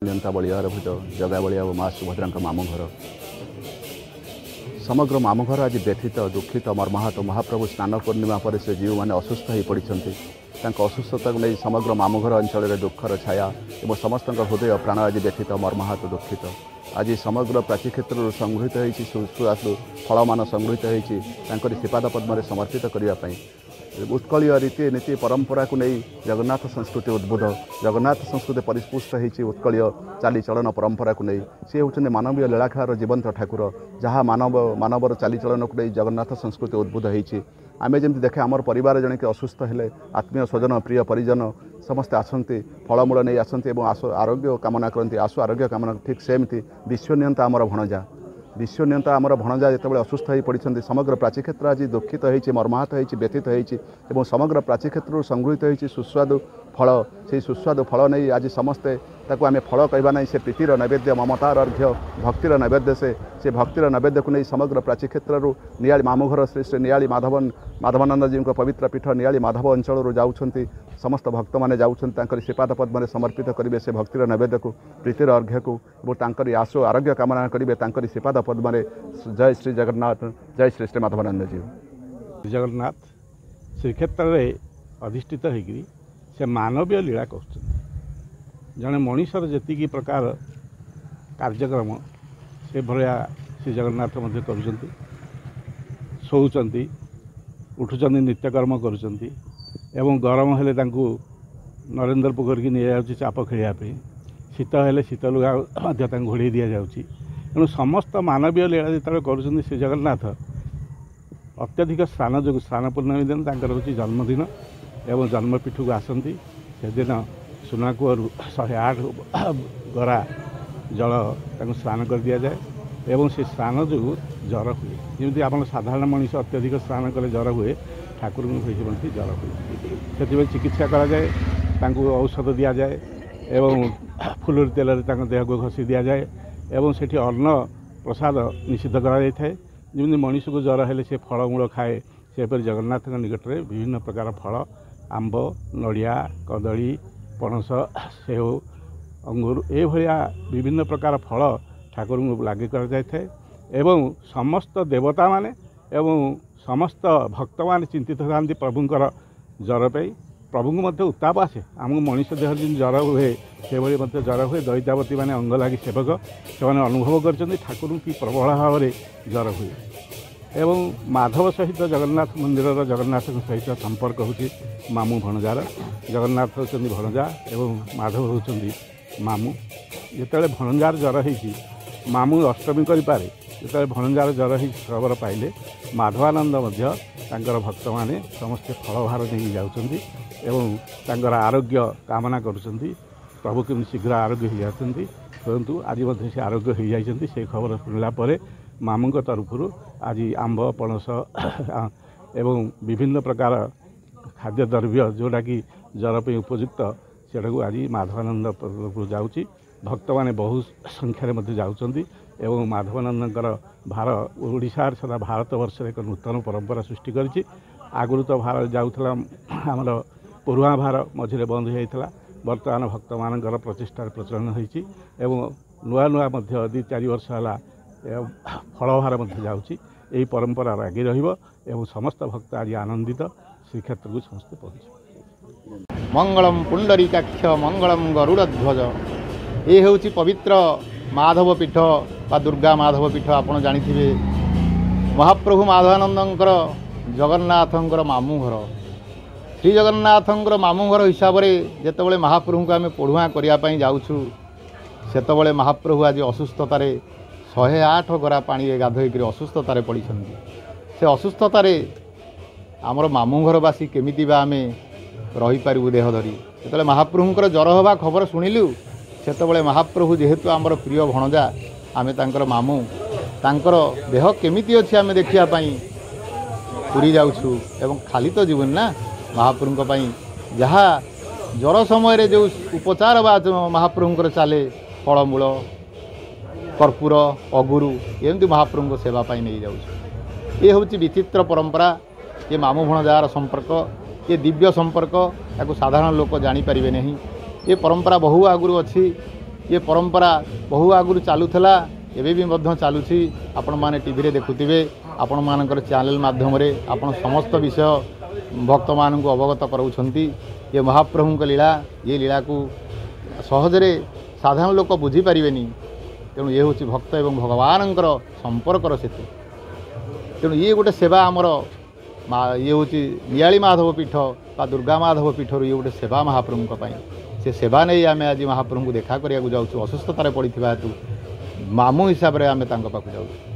नियंता बलियार भुज जगा बलिया और माँ सुभद्रा मामू घर समग्र मामू घर आज व्यथित दुखित मर्माहत महाप्रभु स्नान पूर्णिमा पर से जीव मैंने असुस्थ हो पड़ते असुस्थता को नहीं समग्र मामू घर अंचल दुखर छाया और समस्त हृदय प्राण आज व्यथित मर्माहत दुखित आज समग्र प्राची क्षेत्र संगृहित होती सुस्वादु फल मान संगृहित होती श्रीपाद पद्म समर्पित करने उत्कलीय रीति नीति परंपरा को नहीं जगन्नाथ संस्कृति उद्बुद्ध जगन्नाथ संस्कृति परिपुष्ट होती उत्कलीय चालीचलन परंपरा को नहीं सी होते मानवीय लीलाखार जीवंत ठाकुर जहाँ मानवर चालीचलन को नहीं जगन्नाथ संस्कृति उद्बुद्ध होती आमे जमी देखे आमर परिवार जन के असुस्थ हेले आत्मीय स्वजन प्रिय परिजन समस्ते आसती फलमूल नहीं आसती आरोग्य कामना करती आशु आरोग्य कामना ठीक सेमती विश्वनियंता आमर भणजा विश्वनियंता आमर भणजा जिते असुस्थ हो पड़ते समग्र प्राची क्षेत्र आज दुखित होती मर्माहत होती व्यथित होती समग्र प्राची क्षेत्र संगृहित होती सुस्वादु फल से सुस्वादु फल नहीं आज समस्ते ताकू आम फल कहवा नहीं से प्रीतिर नैवेद्य ममतार अर्घ्य भक्तिर नैवेद्य से भक्तिर नैवेद्य को नहीं समग्र प्राची क्षेत्र नियाली मामूघर श्री श्री नियाली माधवानंद जी पवित्र पीठ नियाली माधव अंचल जाऊँच समस्त भक्त मैंने जाऊँच श्रीपाद पद्म समर्पित करेंगे से भक्तिर नैवेद्य को प्रीतिर अर्घ्य को और आशु आरोग्य कामना करेंगे श्रीपाद पद्म जय श्री जगन्नाथ जय श्री श्री माधवानंद जी जगन्नाथ श्रीक्षेत्र में अधिष्ठित होकर से मानवीय लीला कर जड़े मनीषर जी प्रकार कार्यक्रम से भाया श्री जगन्नाथ कर शोचंती उठुचंती नित्यकर्म करुँच एवं गरम हेले नरेंद्र पोखर की नहीं चाप खेलवाई शीत हेले शीत लुगा घोड़े दि जाऊँगी तेणु समस्त मानवीय लीला जो कर श्री जगन्नाथ अत्यधिक स्नान जो स्नान पूर्णमी दिन हूँ जन्मदिन एवं जन्मपीठ को आसती से दिन सुनाकूर 108 गरा जल स्नान कर दि जाए एवं से स्नान जो जर हुए जमी आप साधारण मनीष अत्यधिक स्नान कले जर हुए ठाकुर को जर हुए से चिकित्सा कराए औषध दि जाए एवं फुलुरी तेल देह को घसी दि जाए एवं से अन्न प्रसाद निषिद्ध करमी मनीष को जर हेले से फलमूल खाए सेपरी जगन्नाथ निकट में विभिन्न प्रकार फल आंब नड़िया कदली पणस सेव अंगूर ये विभिन्न प्रकार फल ठाकुर को लगे कर समस्त देवता माने एवं समस्त भक्त मान चिंतित था प्रभुंर जर पे प्रभु को उत्ताप आसे आमको मनीष देह जिन जर हुए से भाई जर हुए दैत्यावती मैंने अंग लगी सेवक से अनुभव कर ठाकुर की प्रबल भाव में जर हुए एवं माधव सहित जगन्नाथ मंदिर जगन्नाथ सहित संपर्क होची मामू भणजार जगन्नाथ होचंदी भणजा एवं माधव होचंदी मामू जिते भणजार जर होती मामू अष्टमी करें जिते भणजार जर हो खबर पाइले माधवानंद भक्त माने समस्ते फलभार नहीं जाऊँगी एवं आरोग्य कामना करुँच प्रभु केमी शीघ्र आरोग्य हो जाती परंतु आज से आरोग्य हो जाती से खबर शुणला मामू तरफ आज आंब पणस एवं विभिन्न प्रकार खाद्य द्रव्य जोटा कि जर पे उपयुक्त सेटा को आज माधवानंद तरफ जाऊँगी भक्त मैंने बहु संख्यार जाऊँच एवं माधवानंदर भार ओडिशार सदा भारत वर्ष एक नूतन परंपरा सृष्टि करी आगुरी तो भार जाऊला आमर पुरुआ भार मझे बंद हो जाता बर्तमान भक्त मानकर प्रचेषार प्रचलन होती नुआ नुआ 2-4 वर्ष है फलभार जाऊँगी यही परंपरा आगे रही समस्त भक्त आज आनंदित श्रीक्षेत्र को समस्ते पहुँचे मंगलम पुंडरीकाक्ष मंगलम गरुड़ध्वज ये हूँ पवित्र माधव पीठ बा दुर्गा माधव पीठ आपड़ जानी महाप्रभु माधवानंदर जगन्नाथंकर मामू घर श्री जगन्नाथंकर मामू घर हिसाब से जितेबाला महाप्रभु को आम पढ़ुआ करने जाऊँ से महाप्रभु आज असुस्थतार 108 गरा पानी गाधोईक असुस्थतार पड़ी से असुस्थतार आमर मामू घरवासी केमिति बा आम रहीपरू देह धरी जो महाप्रभुंर जर हवा खबर शुणिलु से महाप्रभु जेहेतु आमर प्रिय भणजा आम तांकर मामू तांकर देह केमिति अच्छी आम देखापी पूरी जाऊँ एवं खाली तो जीवन ना महाप्रभु जहाँ जर समय जो उपचार बा महाप्रभुंर चले फलमूल कर्पूर अगुरु एमती महाप्रभु को सेवाई नहीं जाऊँ ये हूँ विचित्र परंपरा ये मामू भणजार संपर्क ये दिव्य संपर्क या साधारण लोक जानीपारे नहीं ये परंपरा बहु आगुरी अच्छी ये परंपरा बहु आगुरी चलूला एबे भी मध्य चलुछि आपण माने टीवी रे देखुथिबे आपण मानकर चैनल माध्यम रे आपण समस्त विषय भक्त मान को अवगत कराउछंती ये महाप्रभु लीला ये लीला को सहजरे साधारण लोक बुझी पारिबेनी तेणु ये हूँ भक्त एवं भगवान संपर्कर सेतु तेणु ये गोटे सेवा आमर ये हूँ नियाली माधव पीठ बा दुर्गा माधव पीठ ये गोटे सेवा महाप्रभु से सेवा नहीं आम आज महाप्रभु को देखा करने जाऊँ असुस्थतार पड़ी हेतु मामू हिसाब से आम पाक जाऊँ।